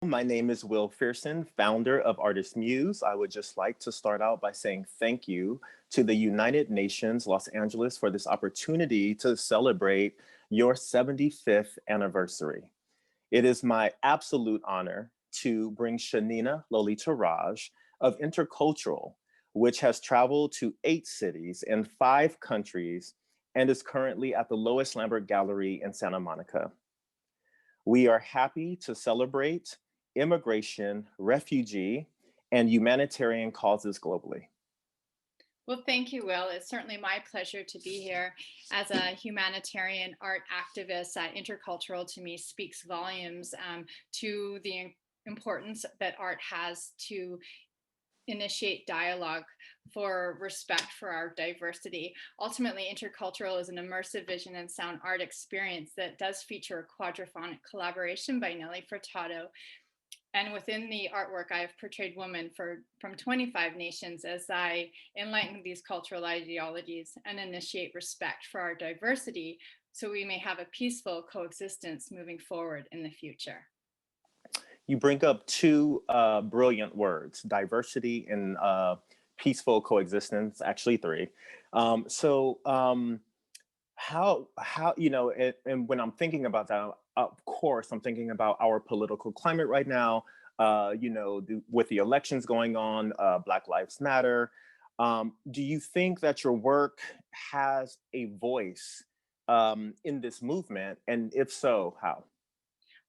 My name is Will Phearson, founder of Artist-Muse. I would just like to start out by saying thank you to the United Nations Los Angeles for this opportunity to celebrate your 75th anniversary. It is my absolute honor to bring Sheinina Lolita Raj of Intercultural, which has traveled to 8 cities in 5 countries and is currently at the Lois Lambert Gallery in Santa Monica. We are happy to celebrate immigration, refugee, and humanitarian causes globally. Well, thank you, Will. It's certainly my pleasure to be here. As a humanitarian art activist, Intercultural to me speaks volumes to the importance that art has to initiate dialogue for respect for our diversity. Ultimately, Intercultural is an immersive vision and sound art experience that does feature a quadraphonic collaboration by Nelly Furtado. And within the artwork, I have portrayed women from 25 nations as I enlighten these cultural ideologies and initiate respect for our diversity so we may have a peaceful coexistence moving forward in the future. You bring up 2 brilliant words, diversity and peaceful coexistence, actually 3. How and when I'm thinking about that, of course, I'm thinking about our political climate right now, with the elections going on, Black Lives Matter. Do you think that your work has a voice in this movement? And if so, how?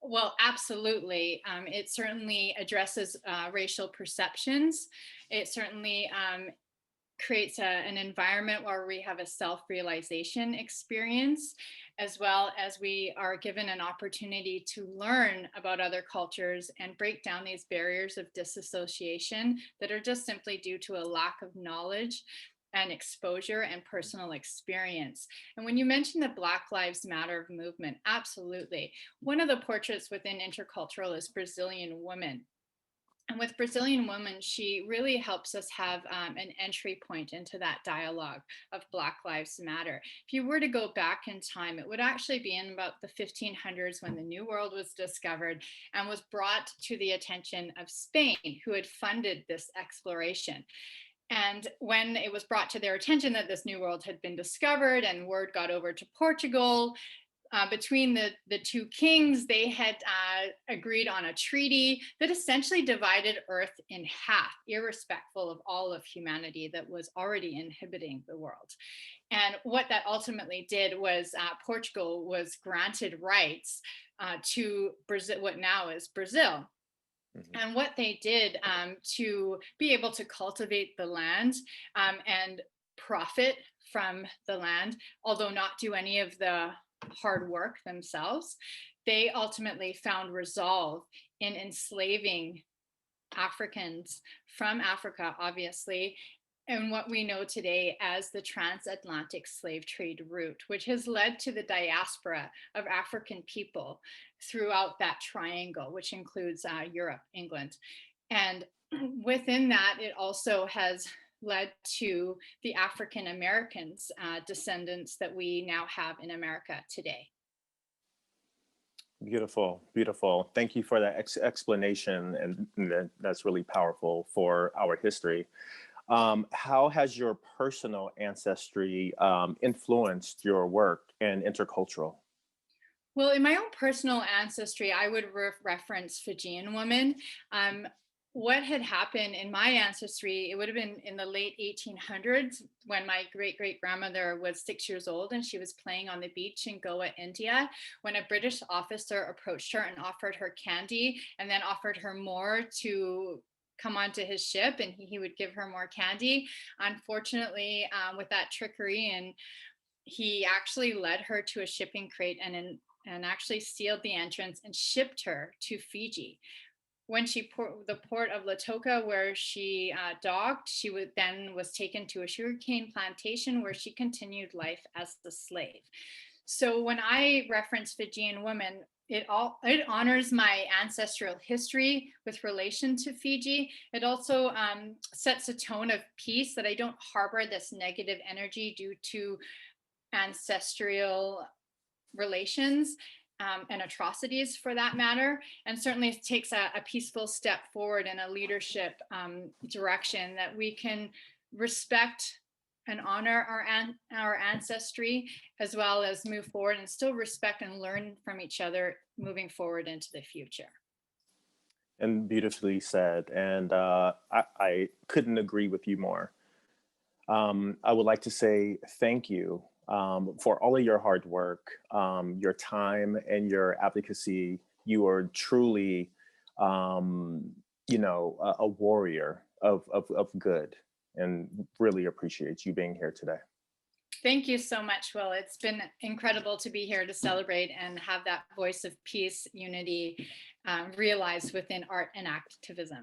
Well, absolutely. It certainly addresses racial perceptions. It certainly creates an environment where we have a self-realization experience, as well as we are given an opportunity to learn about other cultures and break down these barriers of disassociation that are just simply due to a lack of knowledge and exposure and personal experience. And when you mention the Black Lives Matter movement, absolutely. One of the portraits within Intercultural is Brazilian woman. And with Brazilian Woman, she really helps us have an entry point into that dialogue of Black Lives Matter. If you were to go back in time, it would actually be in about the 1500s when the New World was discovered and was brought to the attention of Spain, who had funded this exploration. And when it was brought to their attention that this new world had been discovered and word got over to Portugal, between the 2 kings, they had agreed on a treaty that essentially divided Earth in half, irrespectful of all of humanity that was already inhibiting the world. And what that ultimately did was Portugal was granted rights to Brazil, what now is Brazil. Mhm. And what they did to be able to cultivate the land and profit from the land, although not do any of the hard work themselves, they ultimately found resolve in enslaving Africans from Africa, obviously, and what we know today as the transatlantic slave trade route, which has led to the diaspora of African people throughout that triangle, which includes Europe, England. And within that, it also has led to the African Americans descendants that we now have in America today. Beautiful, beautiful. Thank you for that explanation, and that's really powerful for our history. How has your personal ancestry influenced your work in intercultural? Well, in my own personal ancestry, I would reference Fijian woman. What had happened in my ancestry, it would have been in the late 1800s when my great great grandmother was 6 years old and she was playing on the beach in Goa, India, when a British officer approached her and offered her candy and then offered her more to come onto his ship, and he would give her more candy. Unfortunately, with that trickery, and he actually led her to a shipping crate and actually sealed the entrance and shipped her to Fiji. When the port of Latoka, where she docked, she then was taken to a sugarcane plantation where she continued life as a slave. So when I reference Fijian women, it honors my ancestral history with relation to Fiji. It also sets a tone of peace, that I don't harbor this negative energy due to ancestral relations. and atrocities for that matter. And certainly it takes a peaceful step forward in a leadership direction that we can respect and honor our ancestry, as well as move forward and still respect and learn from each other moving forward into the future. And beautifully said. And I couldn't agree with you more. I would like to say thank you for all of your hard work, your time, and your advocacy. You are truly, a warrior of good, and really appreciate you being here today. Thank you so much, Will. It's been incredible to be here to celebrate and have that voice of peace, unity realized within art and activism.